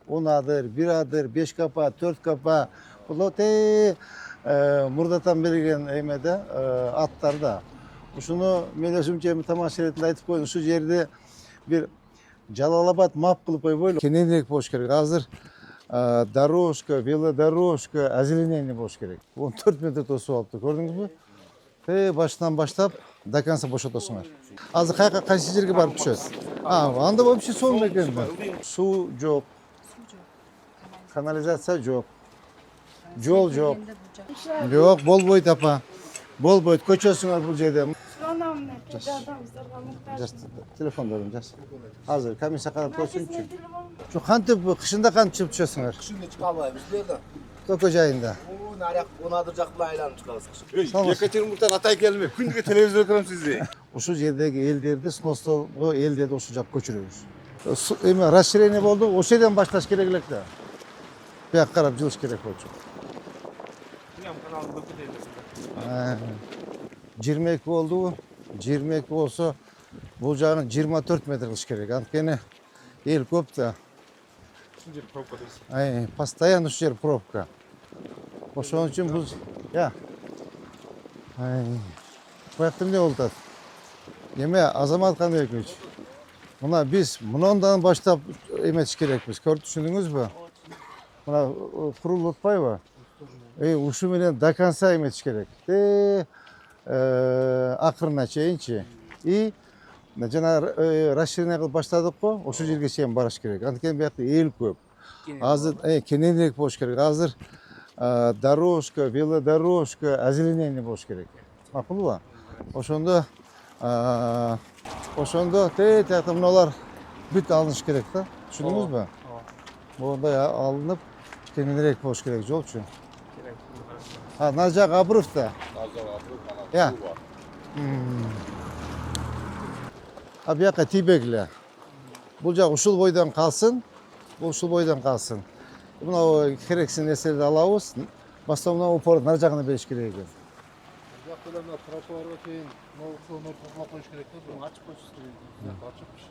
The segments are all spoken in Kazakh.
10 adır, 1 adır, 5 kapa, 4 kapa. Бұл мұрдатан берген әймеде аттарда. Ушуну мен өзүмчө тамаша иретинде айтып коеюн. Ушу жерде бир Жалалабад мап кылып койбойлу. Кененирээк болуш керек. Азыр дорожка, велодорожка, озеленение болуш керек. 14 метр тосуп алыптыр. Көрдүңүзбү? Башынан баштап до конца бошотосуңар. Азыр кайсы жерге барып түшөбүз? Анда вообще сонун экен. Суу жок. Канализация жок. Жол жок. Жок, болбойт апа. Болбойт. Көчөсүңөр бул жерде. Телефондорун жаз. Азыр комиссия карап көрсүнчү. Şu kantip kışında kant çıkıp düşüyorsunlar. Kışında çıkamayız nerede? Tokoç ayında. Narak onadırcaklı aylanıp çıkarız. Yekaterinburg'dan Atay gelme. Күнге телевизор көрөм сизди. Ушул жердеги элдерди сностогу элдерди ушул жакка көчүрөбүз. Эми расширение болду, ошол жерден башташ керек элек да. Бияк карап жылыш керек болчу. 22 болду. 22 болсо бул жагын 24 метр кылыш керек. Анткени эл көп да. Постоянно ушул жер пробка. Ошон үчүн бул буякта эмне болуп атат? Эме Азамат Каныбекович, мына биз мындан баштап эметиш керекпиз. Көрүп түшүндүңүзбү? Мына курулуп атпайбы? Ушу менен до конца эметиш керек. Акырына чейинчи. И жана расширение кылып баштадык го, ошол жерге чейин барыш керек. Анткени буякта эл көп. Азыр кененирээк болуш керек. Азыр дорожка, велодорожка, озеленение болуш керек. Макулбу? Ошондо тиякта мыналар бүт алыныш керек да. Түшүндүңүзбү? Мондай алынып кененирээк болуш керек жолчу. Наржак Абыров да. Бияка тийбегиле. Бул жак ушул бойдон калсын. Ушул бойдон калсын. Мына керексиз нерселерди алабыз. Бастапынан упор нар жагына бериш керек экен. Бияка эле мына тротуарга чейин ноутсуну топлоп коюш керек да. Буну ачып коюш керек. Ачыппыш.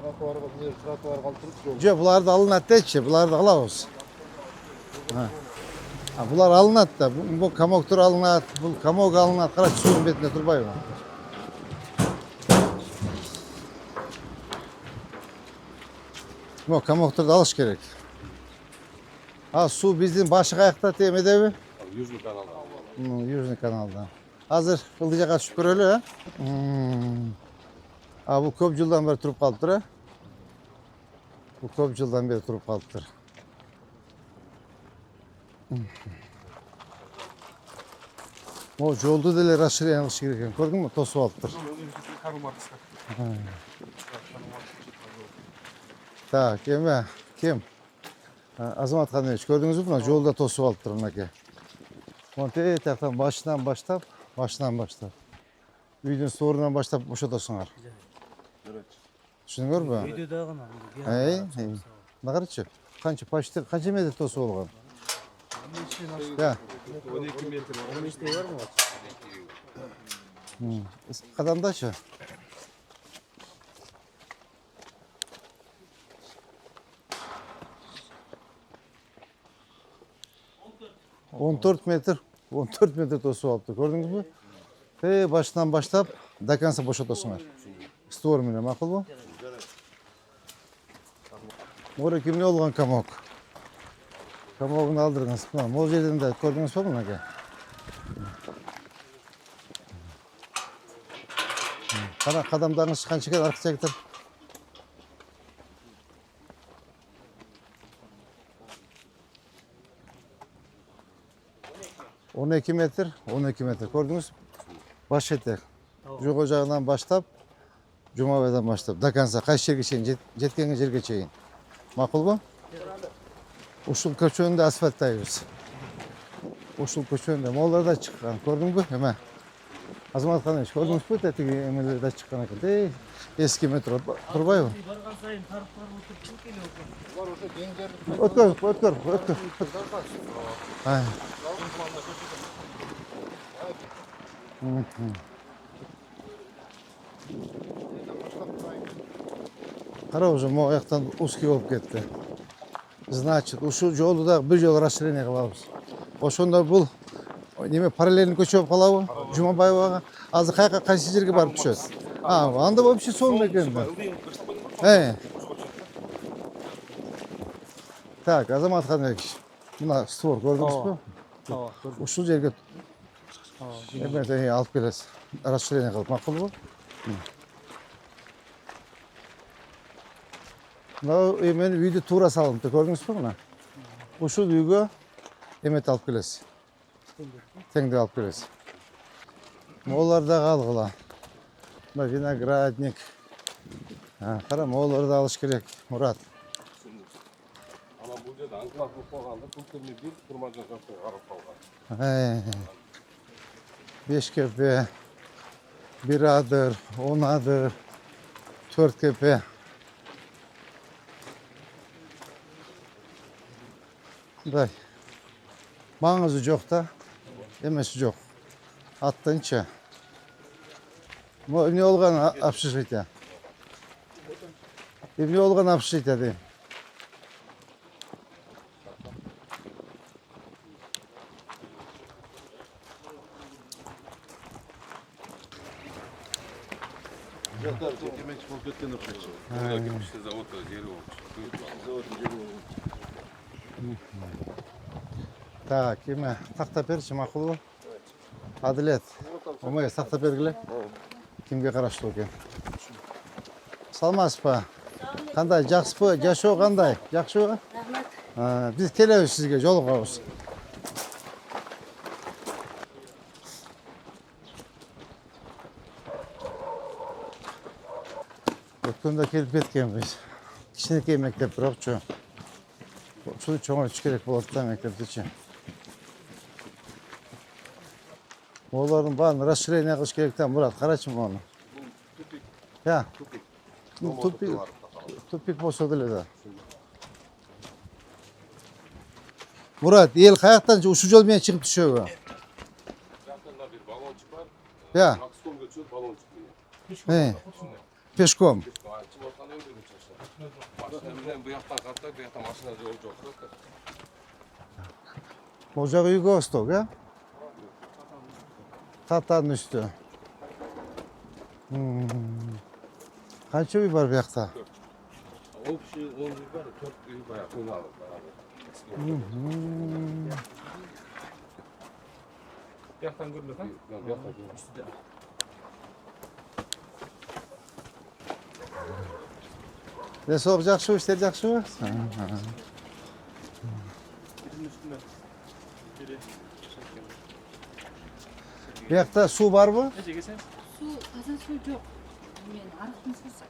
Тротуарга мына тротуар калтырып жол. Жок, буларды алынат дечи, буларды алабыз. Булар алынат да. Бул комоктор алынат, бул комок алынат. Карачы суунун бетинде турбайбы? Комокторду алыш керек. Суу биздин башы каякта эмедеби? Южный каналда. Южный каналда. Азыр ылдый жакка түшүп көрөлү, бул көп жылдан бери туруп калыптыр, Бул көп жылдан бери туруп калыптыр. Могу жолду деле расширение кылыш керек экен. Көрдүңбү? Тосуп алыптыр. Так, эме ким? Азамат Каныбекович, көрдүңүзбү? Мына жолда тосуп алыптыр мынакей. Монте тияктан башынан баштап. Үйдүн сорунан баштап бошотосуңар. Түшүндүңөрбү? Үйдө дагы гана. Мына карачы. Канча метр тосуп алган? 12 метр. 15 барбы? Кадамдачы? 14 метр тосуп алыптыр. Көрдүңүзбү? Башынан баштап до конца бошотосуңар. Створ менен, макулбу? Мореке эмне болгон комок? Комогун алдырыңыз. Могул жерден да көрдүңүзбү мынакей? Кадамдарыңыз канча экен аркачактар? 12 метр, көрдүңүз? Баш этек. Жогу жагынан баштап, Жумабайдан баштап, до конца кайсы жерге чейин, жеткен жерге чейин. Макулбу? Ушул көчөнүндө асфальттайбыз. Ушул көчөнүндө могуларда чыккан, көрдүңбү? Эме. Азамат Каныбекович, көрдүңүзбү? Тетиги эмелерде чыккан экен. Эски метро турбайбы? Барган сайын тарыптар өтүп келип атат. Булар ошо кеңдер. Өткөр. Кара уже могу жактан узкий болуп кетти. Значит, ушул жолду да bir жол расширение кылабыз. Ошондо бул неме параллельный көчө болуп калабы? Жумабаевага. Азыр кайсы жерге барып түшөбүз? Анда вообще сонун экен да. Так, Азамат Ханбекович, мына створ көрдүңүзбү? Ушул жерге алып келесиз. Расширение кылып макулбу? Мына эмени үйдү туура салынып, көрдүңүзбү мына? Ушул үйгө эмет алып келесиз. Теңдеп алып келесиз. Молар да алгыла. Мына виноградник. Кара, молар да алыш керек, Мурат. Ана бул жерде аңгылап койганда бул терме бир турма жашапты карап калган. Бешкепе, bir adır, 10 adır, 4 kepe. Day. Mаңызы жоқ та, емесі жоқ. Аттанча. Не olgan общежитие? Не olgan общежитие дейм. Жекеменчик болуп кеткен окшойт. Мына кирпичте заводдо жери болчу. Так, еме, тақта берші мақұл. Адилет, омай, тақта бергіле. Кімге қарашту екен? Салмас па? Қандай, жақсы па? Жашоо қандай? Жақсы ба? Рахмет. Біз келеміз сізге, жолығамыз. Өткенде келіп кеткенбіз. Кішінекей мектеп бірақ жо. Шunu çoğun керек болады да мектепте ше. Олардың барын расширение қылыш керек та, Мұрат, қарашы оны. Я. Тупик болса деле да. Мұрат, ел қаяқтан ушу жолмен шығып түшөбү? Жакында бир баллончик бар. Я. Макскомго чыгып баллончик менен. Пешком. Машина менен буяктан каттап, буякта машина жол жок. Ол жағы үйге осток, а? Татанын үстү. Қанша үй бар буякта? Общий 10 үй бар, 4 үй баягы кыйналып. Бияктан көрүнөт, а? Буяктан көрүнөт. Ne soğuk жақсы, işler жақсы mı? Bu yakta su var mı? Эже келсеңиз. Су, таза су жоқ. Мен арықтың сусы.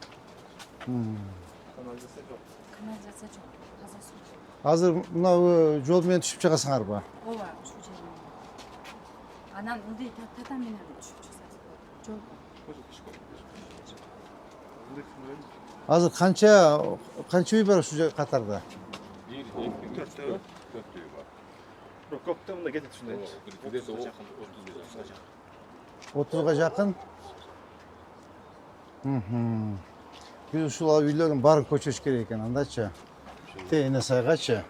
Канализация жок. Канализация жоқ. Таза су жоқ. Hazır mına jolмен düşüp çıkasыңар ба? Ооба, ушу жерден. Анан мындай татаменен түшүп чыксаңыз болот. Жол. Hazır kança үй бар şu қатарда? 1, 2, 3, 4 үй бар. Көптө мында кетет ушундай. Где-то 30'a жақын. Biz ушул үйлердің барын көчөш керек екен, андачы. Тейіне сайғачы.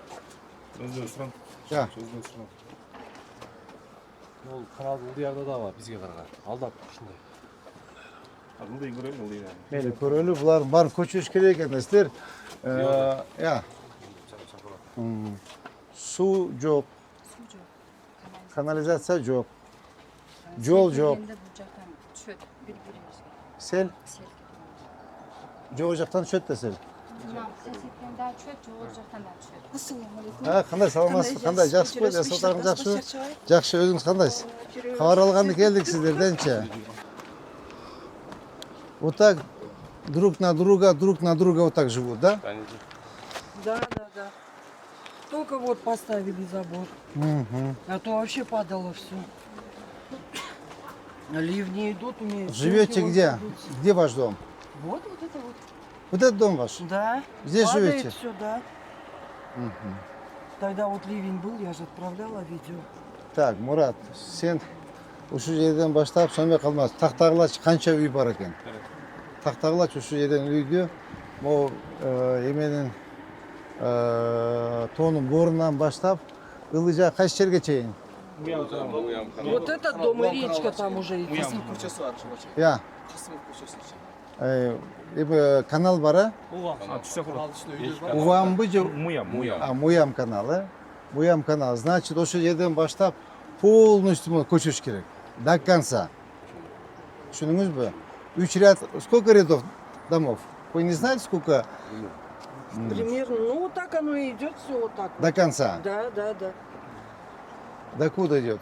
Өзүнө суран. Ja. Өзүнө суран. Ол каналдын ылдыярда да бар бизге караган. Алдап ушундай. Мындай көрөм ул дейм. Мені көрөлү, булардын барын көчөш керек екен, силер. Я. Su жоқ, Су жоқ. kanalizasiya жоқ, жол жоқ. Келгенде бул жактан түшөт бири-бирибизге. Sel, Сел. жол жақтан түшөт да сел. Мына сесиктен да түшөт, жогору жактан да түшөт. Ассалому алейкум. Кандай саламатсыз, кандай жакшы бы, жасатарың жакшыбы? Жакшы, өзүңүз кандайсыз? Кабар алганды келдик сиздерденчи. Вот так друг на друга вот так живут, да? Да. Только вот поставили забор. А то вообще падало все. Ливни идут, у меня. Живете где? Где ваш дом? Вот это вот. Вот этот дом ваш? Да. Здесь падает живете? все, да. Тогда вот ливень был, я же отправляла видео. Так, Мурат, сен ушу жерден баштап сонымен калмас. Тактагылач канча үй бар экен? Тактагылач ушу жерден үйдү. Могу эменин тоонун боорунан баштап ылыжа кайсы жерге чейин? Вот этот дом и речка там уже идет. Касымов көчөсү бар ошого. Я. Касымов көчөсүнчө. Эми канал бар, а? Түшсөк болот. Угамбы же Муям. Муям каналы. Муям канал. Значит, ошол жерден баштап полностью көчүш керек. До конца. Түшүнүңүзбү? 3 ряд. Сколько рядов домов? Вы не знаете, сколько? Примерно, ну вот так оно и идет, все вот так. До конца. Да. До куда идет?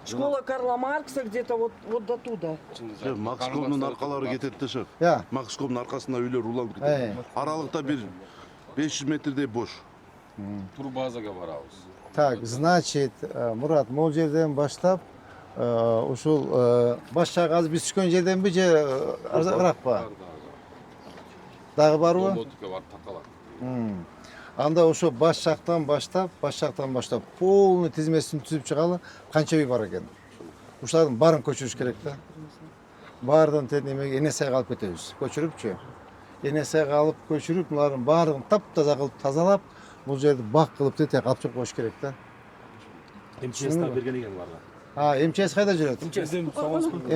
Школа Карла Маркса где-то вот до туда. Макскомдун аркалары кетет деші. Я. Макскомдун аркасына үйлер уланып кетет. Аралыкта бир 500 метрдей бош. Турбазага барабыз. Так, значит, Мурат, могул жерден баштап ушул баш жагы азыр биз түшкөн жерденби же аракпы? Дагы барбы? Домотука бар такалак. Анда ошо баш жактан баштап полный тизмесин түзүп чыгалы канча үй бар экен. Ушулардын баарын көчүрүш керек да. Баардан эмеге Энесайга алып кетебиз. Көчүрүпчү. Энесайга алып көчүрүп, булардын баарын таптаза кылып тазалап, бул жерди бак кылып тете алып чыгып коюш керек да. МЧС'на берген экен буларга. МЧС кайда жүрөт?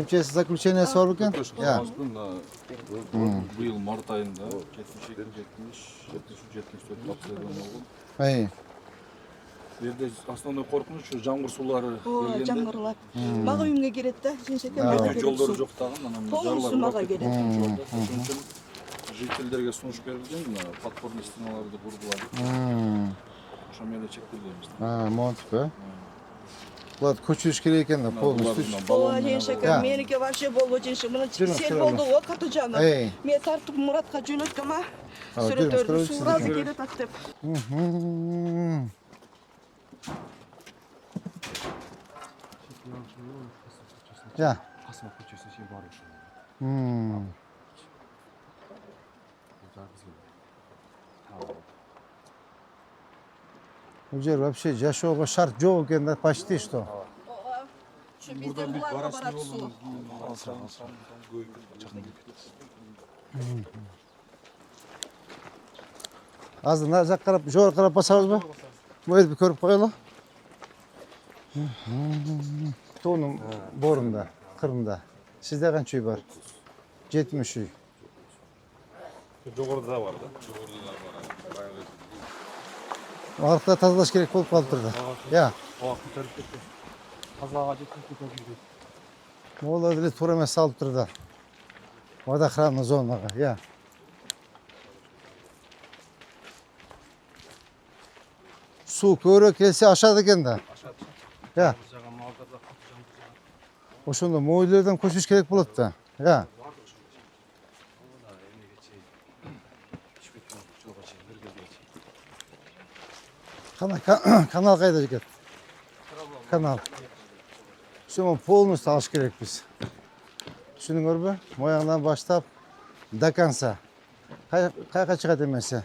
МЧС заключениясы бар экен? Быйыл март айында 72-74 пациент болгон. Жерде основной коркунуч жамгыр суулары келгенде. Жамгырлар. Мага үйүмгө келет да, жиншекен. Жолдор жок дагы, анан Полностью мага келет. Жителдерге сунуш берилген, подпорный стеналарды курдулар. Ошо менен чектелебиз. Монтук, Булар көчүрүш керек экен да, полностью. Жиншекен, меники вообще болбу жиншек. Мына сел болду го Катыжанов. Мен тартып Муратка жөнөттүм, сүрөттөрдү сууралды келет деп. Я. Касымов көчөсүнө чейин бар ошо. Бул жер вообще жашоого шарт жок экен да, почти что. Бизден буларга барат суу. Азыр нары жак карап, жогору карап басабызбы? Мөйдү көрүп коелу. Тоонун боорунда, кырында. Сизде канча үй бар? 70 үй. Жогоруда бар да. Аркада тазалаш керек болуп калыптыр да. Я. Көтөрүп кетти. Тазалага жетип көтөрүлдү. Могул эле туура эмес салыптыр да. Водоохранный зонага, я. Суу көбүрөөк келсе ашат экен да. Я. Ошондо мойлерден көчүш керек болот да. Я. Канал кайда экен? Канал. Ошону полностью алыш керекпиз. Түшүнүңөрбү? Моягынан баштап до конца. Кайка чыгат эмесе?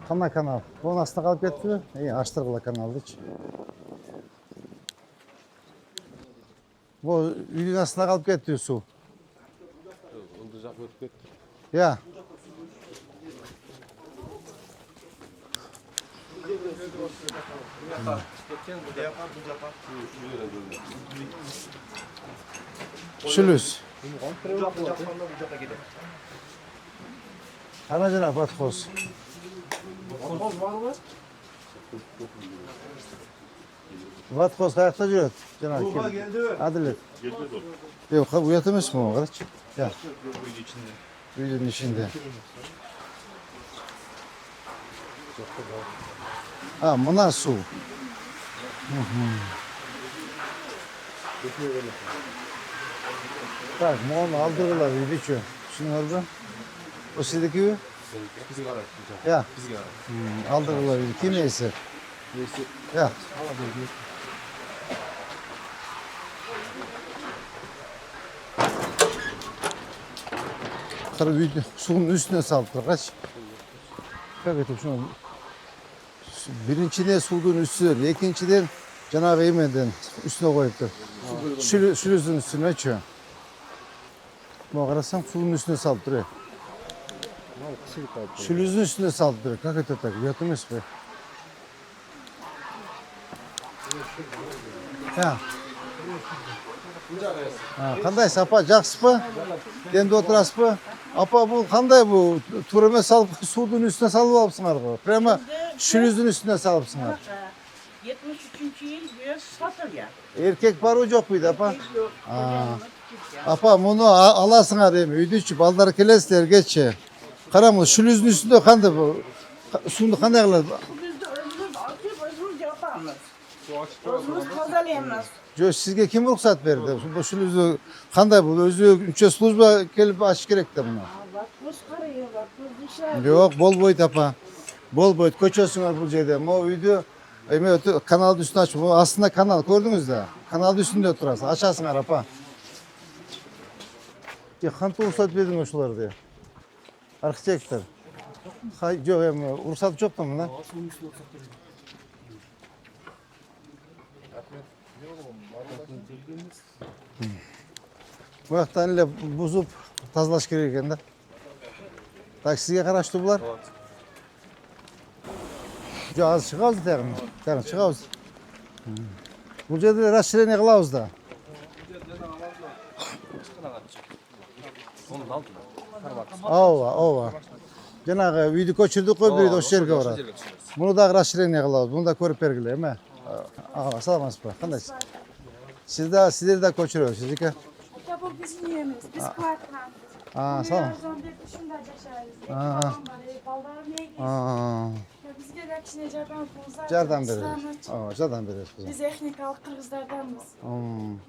Кандай канал? Onun астына калып кеттиби? Аштыргыла каналдычы. Бул үйдүн астына калып кетти суу. Ылды жак өтүп кетти. Я. Шүлүс. Ана жана подхоз. Подхоз каякта жүрөт? Жана Адилет. Жок, уят эмесми могу, карачы. Я. Үйдүн ичинде. Мына суу. Так, мону алдыргыла үйдүчү. Түшүнүңөрбү? О сиздикиби? Я. Алдыргыла үйдү. Ким ээси? Я. Кырып үйдү суунун үстүнө салып тургачы. Как это ушуну биринчиден суудун үстүнөн, экинчиден жанагы эмеден үстүнө коюптур. Шүлүздүн үстүнөчү. Buna qarasam suyun üstüne salıp duruyor. Şülüzün üstüne salıp duruyor. Kaka tetak. Uyat emes be. Ya. Qanday apa? Жақсыпы? Endi o'tirasizmi? Apa bu qanday bu? Turime salıp suyun üstüne salıp alıpsınlar bu. Prema şülüzün üstüne salıpsınlar. 73. yıl bu satılıyor. Erkek var o yok muydu apa? Apa bunu alasınlar demi. Uydu içip aldılar kelesler geçe. Karamı şülüzün üstünde kandı bu. Suyunu kanday kılar? Biz de özümüz atıp özümüz yapamız. Özümüz kazalayamaz. Jo sizge kim ruhsat verdi? Bu şülüzü kanday bu? Özü üçe slujba kelip açık gerek de buna. Bak buz karıyor, bak buz dışarı. Yok bol boyut apa. Bol boyut koçuyorsunlar bu cede. O uydu kanalın üstüne açıp. Bu aslında kanal gördünüz de. Kanalın üstünde oturasın. Açasınlar apa. Ya kanıtı ruhsat verdin şuları diye. Arkitektor. Hay yok ruhsat yok da mı lan? Bu yaktan ile buzup tazalaş gerek ekan da. Taksiga qarashdi bular. Jo hozir chiqamiz tag'in. Tag'in chiqamiz. Bu yerda расширение qilamiz da. Ova. Janaqa uyni ko'chirdik-ku, bir o'sha yerga boradi. Buni da расширение qilamiz. Buni da ko'rib bergilay, ma. Assalomu qandaysiz? Sizlar de ko'chirasiz aka. Aka bu bizim yerimiz. Biz kvartamiz. Sağ ol. Shunda yashaymiz. Bizga da kichkina Jardam beramiz. Jardam beramiz. Biz texnikalik qirg'izlardanmiz.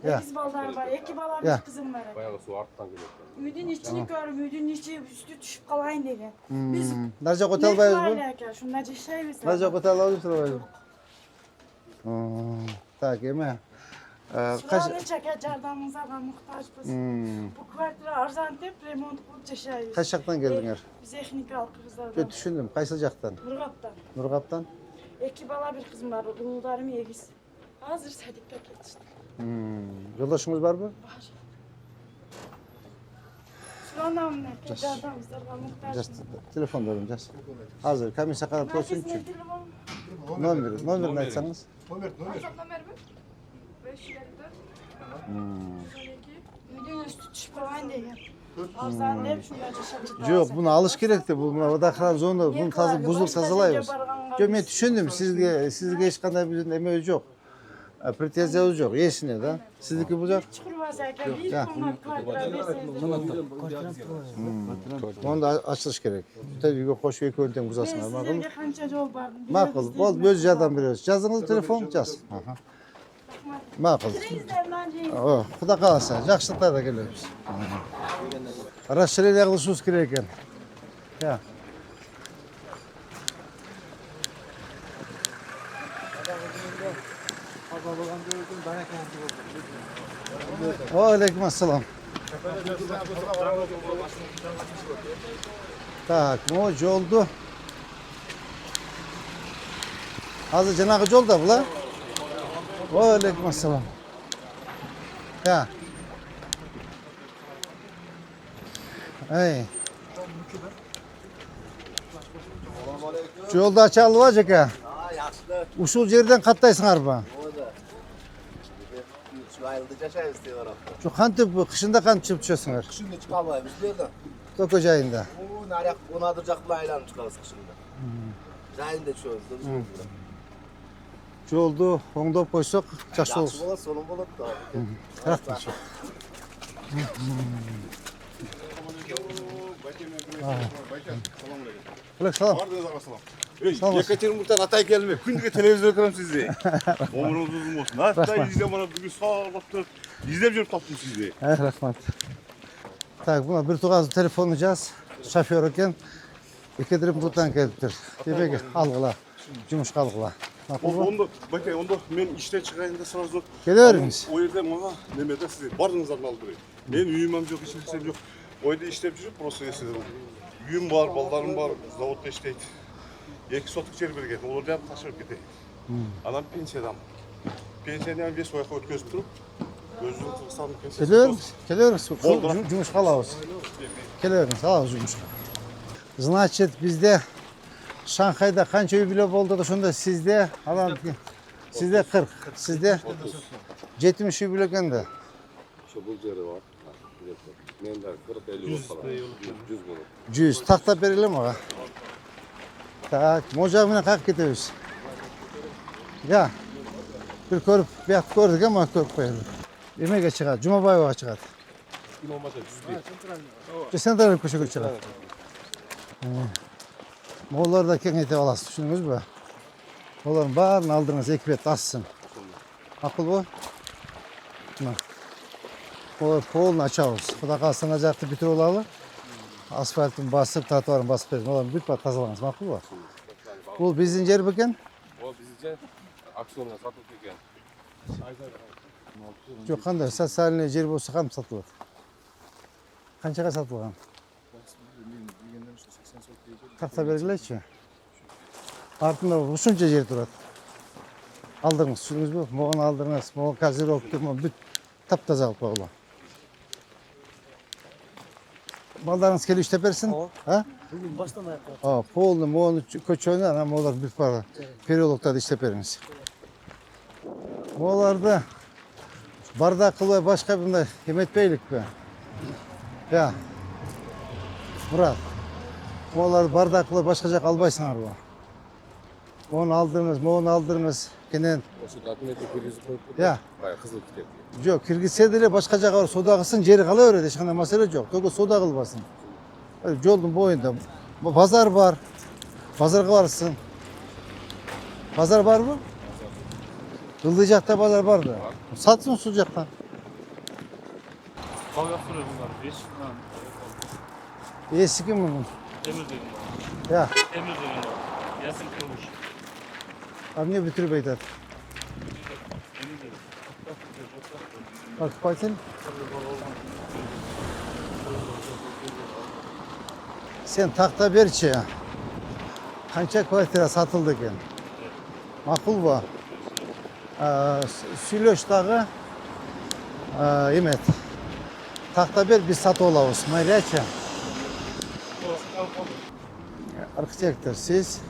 Ya. Biz bolalar var, iki bala bir kızım var. Bayağı su arttan geliyor. Uyudun içini görüp, uyudun içi üstü düşüp kalayın degan. Biz Narja ko'tarmaymiz bu? aka, shunda yashaymiz. Narja ko'tarmaymiz turmaymiz. Tak, ema. Şurada çeker jardamımıza muhtaçpız. Bu kvartira arzon deb remont qilib yashaymiz. Qaysi yoqdan keldinglar? Biz texnikalik qirg'izlardan. Yo tushundim. Qaysi yoqdan? Nurg'obdan. Nurg'obdan? İki bala bir kızım var, oğullarım egiz. Hazır sadikka ketishdi. Yo'ldoshingiz bormi? Var. Şuranamlar, jardamimizga muhtaçmiz. Telefon beramiz. Hozir komissiya qarab tursin-chi. Nomerini aytsangiz. Nomer mi? 554. Uydan üstü tushib qolayin degan. Arzon deb shunda yashab Yo'q, buni olish kerakda. Bu vodoxran zona, buni hozir buzilib tozalaymiz. Yo, men tushundim. Sizga hech qanday bir nima yo'q. Pretenziyamiz yo'q. Esingda. Sizniki bu yo'q. Chiqirmas aka, bir ko'mak kvartira bersangiz. Onu da açılış gerek. Tabii qo'shib ikkovini ham buzasizlar. Ma'qulmi? Sizlarga qancha javob berdim? Ma'qul. Bo'ldi, o'zi yordam berasiz. Yozingiz telefon, yoz. Ma'qul. Xudo qalasa, yaxshiliklarda kelamiz. Расширение qilishimiz kerak ekan. Ya. Va alaykum assalom. Tak, bu yo'ldu. Hozir janaqa yo'lda bular. Va alaykum assalom. Ya. Ey. Yo'lda açalıb aka. Ushul yerdan qatdaysinglarmi? Şu ayıldı yaşayız diyor orada. Şu qantib qishında qantib chiqib tushasizlar? Şimdi çıkamayız biz nereden? To'ko joyinda. O narak onadıracak bir aylanıp çıkarız kışında. Zayında çöz. Yo'ldu o'ngdab qo'ysak yaxshi Yaxşı bo'lsin. bolat sonun bolat da. Rahmat. Aleyküm selam. Yekaterinburg'dan Atay gelme. Kunduga televizor ko'raman sizni. Umringiz uzun bo'lsin. Atay izlab mana bugun sog'lab turib izlab yurib topdim sizni. Rahmat. Tak, buna bir tug'az telefon yaz. Şoför ekan. Yekaterinburgdan kelibdir. Demak, alg'ila. Jumushqa alg'ila. Onda bakay, onda men ishdan chiqayında sразу Kelaveringiz. O yerda mana nimada siz bardingizlarni olib berayim. Men uyim ham yo'q, hech narsam yo'q. O yerda ishlab yurib, просто esingizda uyim bor, bolalarim bor, zavodda ishlaydi. 2 sotik yer bergan, ularni ham tashlab ketay. Anam pensiyadan. Pensiyani ham 5 oyga o'tkazib turib, Gözünü tıksan kesin. Geliyoruz. Cumhur alıyoruz. Geliyoruz, alıyoruz cumhur. Значит, bizde Şanghay'da kança юбилей oldu da şunda sizde adam sizde 40, sizde 70 юбилей endi. Şu bu yeri var. Mende 40-50 falan. 100 bunu. 100 taxta berelim ağa. Tak, moca bilen kalk gidiyoruz. Ya, bir ko'rib, bu yoqni ko'rdik ama ko'rib qo'ydik. Nimaga chiqadi? Jumaboyevga chiqadi. Olmasa 101. Sentral ko'chaga chiqadi. Mo'g'ullarda kengaytib olasiz, tushundingizmi? Ularning barini aldingiz, ekibet assın. Ma'qul bu? Mana. Ular polni ochamiz. Xudo qalasa najoqni bitirib olali. Asfaltni bosib, trotuarni bosib beramiz. Ularni bitpa tozalaymiz, ma'qulmi? Bu bizning yer ekan. O bizce aksiyonga satılıp ekan. Yo'q, qanday sotsialniy yer bo'lsa ham sotiladi. Qanchaga sotilgan? Taxta belgilaychi. Артында ушунча жер турат. Алдыңыз, түшүндүңүзбү? Могун алдыңыз, могун козировка, бүт таптаза кылып койгула. Балдарыңыз келип иштеп берсин, а? Бүгүн баштан аякка. Полный могун көчөнү анан могулар бүт бар. Переулоктарды иштеп бериңиз. Могуларды бардак кылбай башка мындай эметпейликпи? Я. Мурат. Могуларды бардак кылып башка жака албайсыңарбы? Onu aldınız. Kenen. Şu dokumenti kirgizip koyup. Ya. Bayağı kızıl kitap. Yok, kirgizse de başka jaka soda kılsın, jeri kalaveredi. Hiç qanday masele yok. To'g'ri soda kılmasın. Yo'lning boyunda pazar var. Pazarga barsın. Pazar var mı? Yıldızcakta pazar vardı. Satsın şu jaktan. Kavga sürüyor bunlar. Beş. Eski mi bunun? Emir dedim. Ya. Emir dedim. Yasin kurmuş. Abi niye bitirip aytat? Bak Patin. Sen taxta berçi. Qancha kvartira satıldı ekan? Ma'qul bu. Suyloşdagi emet. Taxta ber biz satib olamiz. Mayliyachi. Arxitektor siz,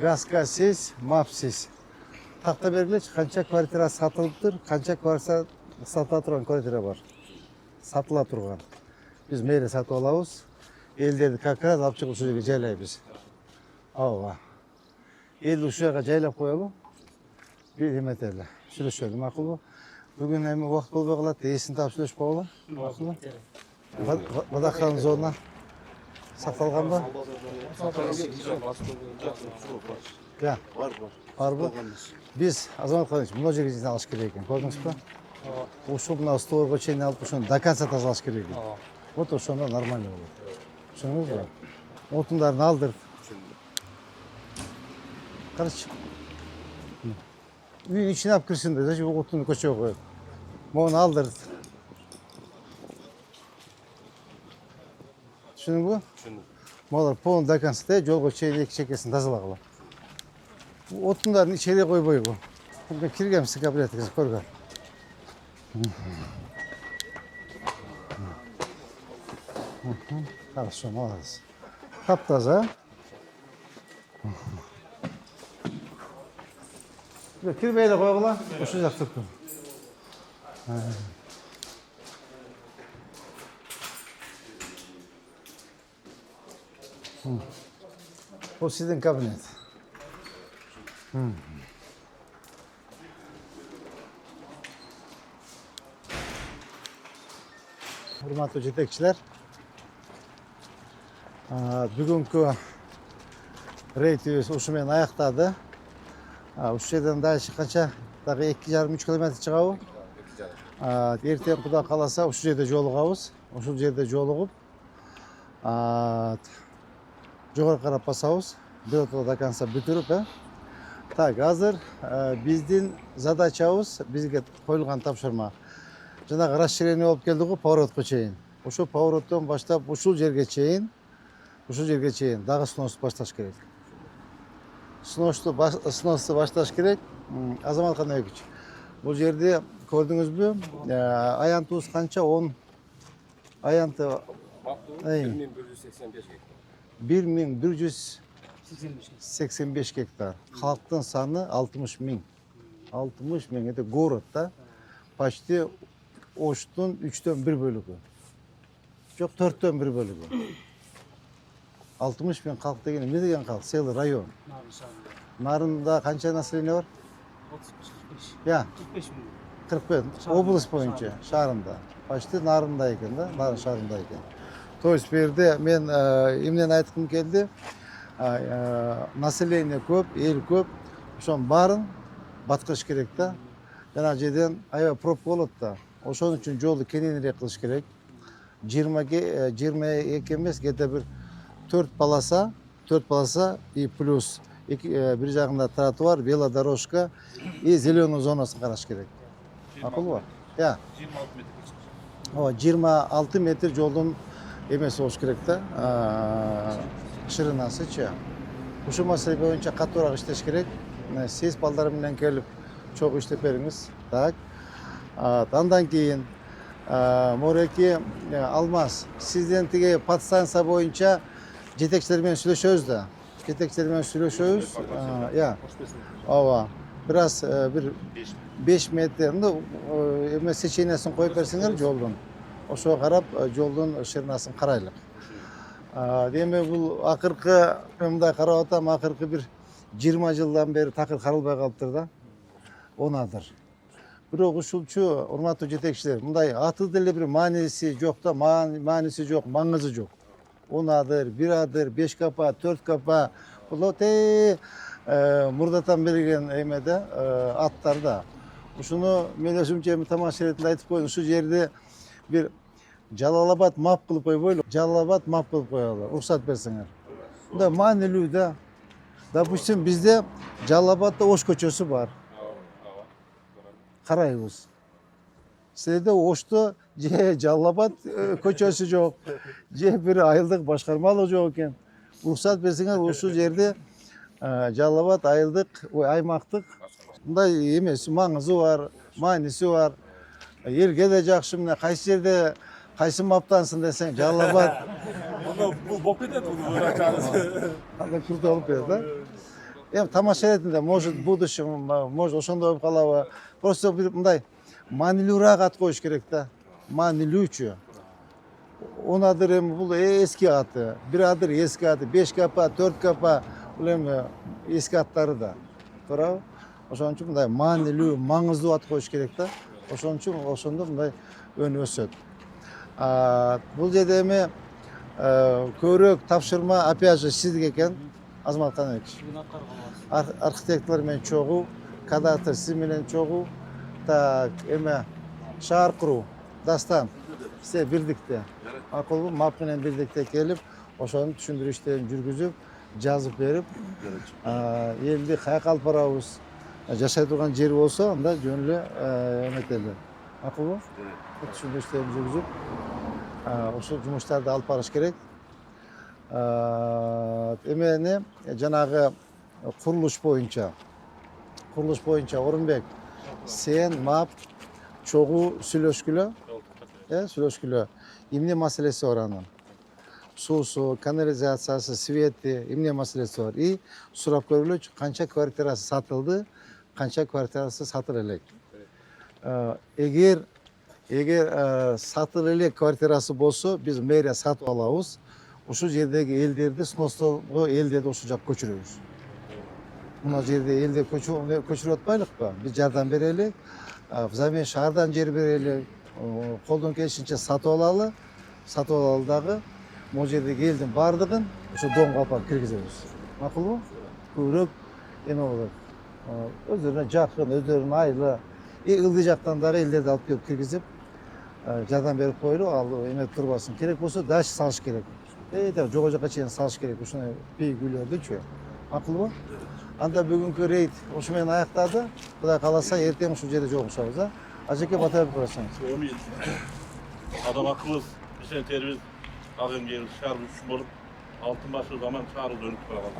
Gaska siz, map siz. Taxta belgileç qancha kvartira satılıptır, qancha kvartira satila turgan kvartira bor. Satila turgan. Biz meyli satib olamiz. Elderni как раз olib chiqib shu yerga joylaymiz. Ava. Elni shu yerga joylab qo'yalım. Bir himmat eli. Surishadi, ma'qulmi? Bugun ham vaqt bo'lmay qoladi, esini topshirish qo'yalım. Ma'qulmi? Vodoxran zona satalgan mı? Ya. Var bu. Biz Azamat Qadinoviç mына жерге алыш керек екен. Көрдіңіз бе? Ушул мына столға чейин алып ошону до конца тазалаш керек екен. Вот ошондо нормально болот. Түшүндүңүз бе? Отундарын алдырып. Короче. Үйдүн ичине алып кирсин да, зачем отунду көчөгө коюп. Могуну алдырып. Түшүндүңүзбү? Түшүндүм. Малар полный до конца жолго чейин эки чекесин тазалагыла. Отундарын ичериге койбойбу. Бул киргенбиз кабинетиңизге көргөн. Хорошо, молодец. Таптаза. Кирбей эле койгула. Ошол жакта тургун. Bu sizin kabinet. Hurmatlı жетекчилер, бүгүнкү рейдибиз ушу менен аяктады. Ушу жерден дальше канча? Дагы 2,5-3 километр чыгабы? Эртең Кудай кааласа ушул жерде жолугабыз. Ушул жерде жолугуп, жогору карап басабыз. Биротто до конца бүтүрүп, Так, азыр биздин задачабыз, бизге коюлган тапшырма. Жанагы расширение болуп келди го поворотко чейин. Ошол повороттон баштап ушул жерге чейин дагы снос башташ керек. Сносты башташ керек. Азамат Қадинович, Бұл жерде көрдіңіз бе? Аянтуыз қанша? 10 аянты Баптың Ай. 1185 гектар. 1185 гектар. Халықтың саны 60 мың. 60 мың. Это город, да? Почти Оштың 3-тен 1 бөлігі. Жоқ, 4-тен 1 бөлігі. 60 мың халық деген не деген халық? Целый район. Нарында қанша население бар? 35. Я, 45 мың. 45. Облыс бойынша, шарында. Почти нарында екен, да? Нарын шарында екен. То есть, берде мен емнен айтқым келді. Население көп, ел көп. Ошон барын батқыш керек да. Жана жерден аябай пробка болот да. Ошон үчүн жолду кененирээк кылыш керек. 22 эмес, где-то бир 4 полоса и плюс бир жагында тротуар, велодорожка и зеленый зонасын караш керек. Акыл бар? Я. 26 метр жолдун эмеси болуш керек да. Ширинасычы. Ушул маселе боюнча катуураак иштеш керек. Сиз балдар менен келип чогуу иштеп бериңиз. Так. Андан кийин Мореки Алмаз, сизден тиги подстанция боюнча жетекчилер менен сүйлөшөбүз да. Жетекчилер менен сүйлөшөбүз. Я. Ооба. Бираз бир 5 метр эме сечениясын коюп берсеңер жолдун. Ошого карап жолдун ширinaсын карайлык. Демек бул акыркы мындай карап атам, акыркы бир 20 жылдан бери такыр каралбай калыптыр да. Онадыр. Бирок ушулчу урматтуу жетекчилер, мындай аты деле бир мааниси жок да, мааниси жок, маңызы жок. 10 адыр, 1 адыр, 5 капа, 4 капа, бул мурдатан берген эмеде аттарда. Ушуну мен өзүмчө тамаш иретинде айтып коеюн. Ушул жерде бир Жалалабад мап кылып койбойлу. Жалалабад мап кылып коелу. Уруксат берсеңер. Мында маанилүү да. Допустим, бизде Жалалабадда Ош көчөсү бар. Карайбыз. Силерде Ошто же Жалалабад көчөсү жок, же бир айылдык башкармалык жок экен. Уруксат берсеңер, ушул жерде Жалалабад айылдык, аймактык мындай эмеси, маңызы бар, мааниси бар. Элге да жакшы, мына кайсы жерде кайсы маптансың десең, Жалалабад. Бул болуп кетет, буну ачабыз. Анда күрт алып берет да. Эми тамаша иретинде, может, будущем, может, ошондой болуп калабы. Просто бир мындай маанилүүрөөк ат коюш керек да. Маанилүүчү. 10 адыр эми бул эски аты, 1 адыр эски аты, 5 капа, 4 капа, бул эми эски аттары да. Туурабы? Ошон үчүн мындай маанилүү, маңыздуу ат коюш керек да. Ошон үчүн ошондо мындай өнүп өсөт. Бул жерде эми көбүрөөк тапшырма опять же сизге экен, Азамат Канович. Архитекторлор менен чогуу, кадастр сиз менен чогуу. Так, эме шаар куруу, Дастан. Сиз бирдикте. Акылбы мап менен бирдикте келип, ошонун түшүндүрүү иштерин жүргүзүп, жазып берип, элди каяка алып барабыз, жашай турган жер болсо, анда жөн эле эметели. Акылбы? Түшүндүрүү иштерин жүргүзүп, ошол жумуштарды алып барыш керек. Эмени жанагы курулуш боюнча Орунбек, сен мап чогуу сүйлөшкүлө. Сүйлөшкүлө. Эмне маселеси бар анын? Суусу, канализациясы, свети, эмне маселеси бар? И сурап көргүлөчү, канча квартирасы сатылды, канча квартирасы сатылы элек. Эгер сатылы элек квартирасы болсо, биз мэрия сатып алабыз. Ушул жердеги элдерди, сностогу элдерди ушул жакка көчүрөбүз. Мына жерде элди көчүрүп атпайлыкпы? Биз жардам берели, взамен шаардан жер берели, колдон келишинче сатып алалы дагы. Могу жердеги элдин бардыгын ошо доң калпак киргизебиз. Макулбу? Көбүрөөк эме болот. Өздөрүнө жакын, өздөрүнүн айылы, ылдый жактан дагы элдерди алып келип киргизип, жардам берип коелу, ал эме турбасын. Керек болсо дальше салыш керек. Жого жака чейин салыш керек ушуну бийик үйлөрдүчү. Макулбу? Анда бүгүнкү рейд ушу менен аяктады. Кудай кааласа, эртең ушул жерде жолугушабыз, Ажеке батайып коесуңуз. Адам акылыбыз, бизден терибиз, ак эмгегибиз шаарыбыз үчүн болуп, алтын башы заман шаарыбыз өнүп барат.